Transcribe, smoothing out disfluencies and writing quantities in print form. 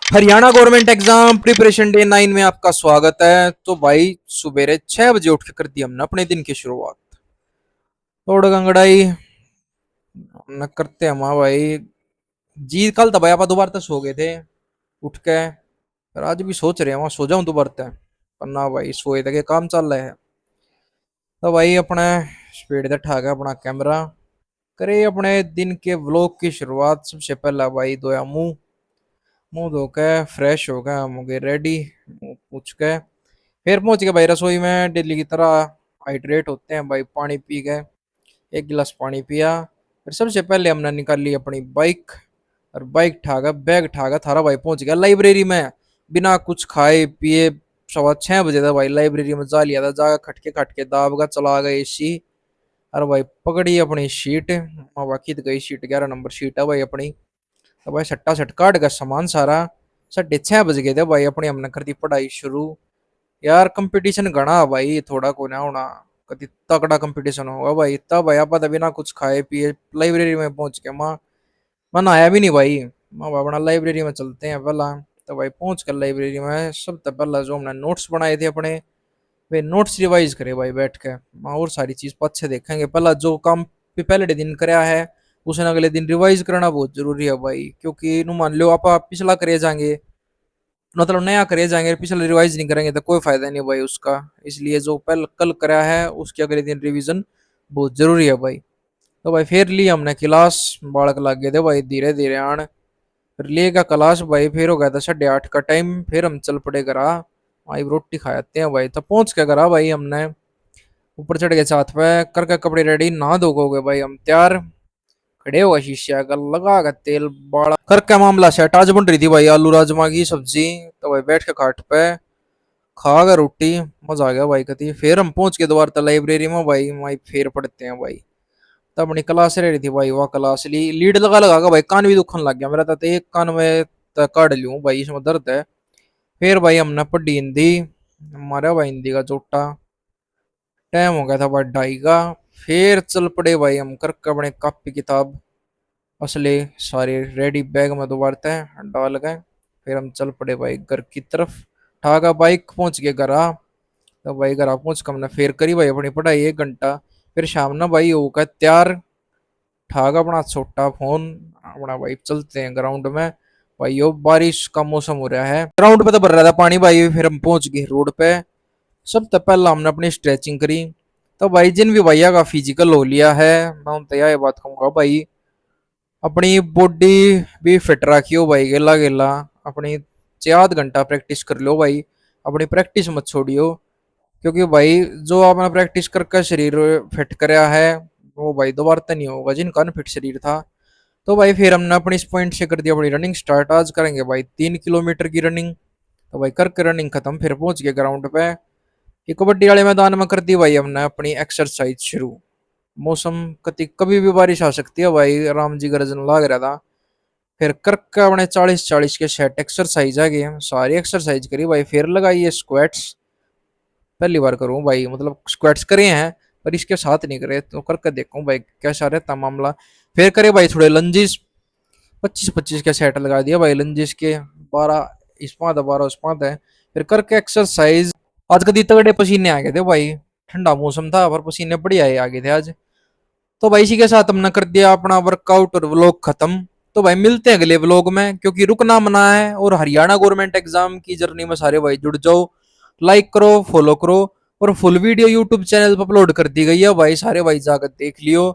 Haryana government exam preparation day 9 में आपका स्वागत है। तो भाई सुबेरे 6 बजे उठ के कर दी हमने अपने दिन की शुरुआत। तोड़ गंगड़ाई न करते हम। हाँ भाई, जी कल तो भाई आप दोबारा तक सो गए थे उठ के। पर आज भी सोच रहे हैं वहां सो जाऊं दोबारा तक, पर ना भाई सोए तक काम चल रहा है। तो भाई अपने स्पीड तक ठा के अपना कैमरा करे अपने दिन के व्लॉग की शुरुआत। सबसे पहला भाई धोया मुंह, मुंह धो के फ्रेश हो गया, हम हो गए रेडी। मुंह पूछ के फिर पहुंच गए भाई रसोई में। डेली की तरह हाइड्रेट होते हैं भाई, पानी पी गए, एक गिलास पानी पिया। फिर सबसे पहले हमने निकाली अपनी बाइक, और बाइक ठाका बैग ठाका थारा भाई पहुंच गया लाइब्रेरी में। बिना कुछ खाए पिए 6:15 बजे था भाई लाइब्रेरी में जा लिया था। जाकर खटके खटके दाब का चला गए एसी। अरे भाई पकड़ी अपनी शीट, बाकी तो गई शीट, 11 नंबर शीट है भाई अपनी। तो भाई सट्टा सट काट का सामान सारा। 6:30 बज गए थे भाई, अपनी हमने कर दी पढ़ाई शुरू। यार कंपटीशन घना भाई, थोड़ा को ना होना, कति तगड़ा कंपटीशन होगा भाई। तब भाई आप बिना कुछ खाए पिए लाइब्रेरी में पहुंच के माँ मन आया भी नहीं भाई। माँ अपना लाइब्रेरी में चलते हैं पहला। तो भाई पहुंच कर लाइब्रेरी में सबसे पहला जो हमने नोट्स बनाए थे अपने, वे नोट्स रिवाइज करे भाई बैठ के। माँ और सारी चीज अच्छे देखेंगे, पहला जो काम पहले दिन कराया है उसे अगले दिन रिवाइज करना बहुत जरूरी है भाई। क्योंकि नु मान लो आप पिछला करे जाएंगे, मतलब नया करे जाएंगे, पिछले रिवाइज नहीं करेंगे तो कोई फायदा नहीं भाई उसका। इसलिए जो पहले कल करा है उसके अगले दिन रिवीजन बहुत जरूरी है भाई। तो भाई फिर लिए हमने क्लास, बालक लग गए थे भाई धीरे धीरे आन। फिर लिए का क्लास भाई, फिर हो गया था 8:30 का टाइम। फिर हम चल पड़े करा, भाई रोटी खा जाते हैं भाई। तो पहुंच के करा भाई हमने, ऊपर चढ़ गए साथ पे करके कपड़े रेडी, नहा धो हो गए भाई हम तैयार। खड़े हुआ शीशा का लगा का तेल बाड़ा करके मामला सेट। आज बन रही थी भाई आलू राजमा की सब्जी। तो भाई बैठ के खाट पे खा गया रोटी, मजा आ गया भाई कती। फिर हम पहुंच के दोबारा तक लाइब्रेरी में भाई, वहीं फिर पढ़ते हैं भाई। तब अपनी क्लास रह रही थी भाई, वह क्लास ली लीड लगा लगा के भाई कान भी दुखन लग गया मेरा। तो एक कान में काट लूं भाई, इसमें दर्द है। फिर भाई हमने पढ़ी हिंदी, हमारा भाई हिंदी का चोटा। टाइम हो गया था भाई 2:30 का। फिर चल पड़े भाई हम करके अपने कॉपी किताब असले सारे रेडी बैग में दोबारा तय डाल गए। फिर हम चल पड़े भाई घर की तरफ। ठाका बाइक पहुंच गए घर आ। तो भाई घर आ पहुंच कर हमने फिर करी भाई अपनी पढ़ाई 1 घंटा। फिर शाम ना भाई होगा तैयार, ठाका अपना छोटा फोन अपना भाई चलते हैं ग्राउंड में। भाई यो बारिश का मौसम हो रहा है, ग्राउंड पे तो भर रहा था पानी भाई। फिर हम पहुंच गए रोड पे। सबसे पहला हमने अपनी स्ट्रेचिंग करी। तो भाई जिन भी भैया का फिजिकल हो लिया है, मैं उनसे यह बात कहूंगा भाई, अपनी बॉडी भी फिट रखियो भाई। गेला गेला अपनी 4 घंटा प्रैक्टिस कर लो भाई, अपनी प्रैक्टिस मत छोड़ियो। क्योंकि भाई जो आपने प्रैक्टिस करके शरीर फिट कराया है वो भाई दोबारा तो नहीं होगा जिनका अनफिट शरीर था। तो भाई फिर हमने अपनी इस पॉइंट से कर दिया अपनी रनिंग स्टार्ट। आज करेंगे भाई 3 किलोमीटर की रनिंग। तो भाई करके रनिंग खत्म, फिर पहुंच गए ग्राउंड पे। ये कबड्डी वाले मैदान में कर दी भाई हमने अपनी एक्सरसाइज शुरू। मौसम कति कभी भी बारिश आ सकती है भाई, राम जी गर्जन लाग रहा था। फिर करके अपने 40-40 के सेट एक्सरसाइज आ गए, सारी एक्सरसाइज करी भाई। फिर लगाई ये स्क्वाट्स, पहली बार करूँ भाई, मतलब स्क्वाट्स करे हैं पर इसके साथ नहीं करे, तो करके देखूँ भाई कैसा रहता मामला। फिर करे भाई थोड़े लंजिस, 25-25 के सेट लगा दिया भाई लंजिस के। 12 इस पाँत है, 12 उस पाँत है। फिर करके एक्सरसाइज। आज कभी तगड़े पसीने आ गए थे भाई, ठंडा मौसम था पर पसीने बढ़िया आ गए थे आज। तो भाई इसी के साथ हमने कर दिया अपना वर्कआउट और व्लॉग खत्म। तो भाई मिलते हैं अगले व्लॉग में, क्योंकि रुकना मना है। और हरियाणा गवर्नमेंट एग्जाम की जर्नी में सारे भाई जुड़ जाओ, लाइक करो, फॉलो करो। और फुल वीडियो यूट्यूब चैनल पर अपलोड कर दी गई है भाई, सारे भाई जाकर देख लियो।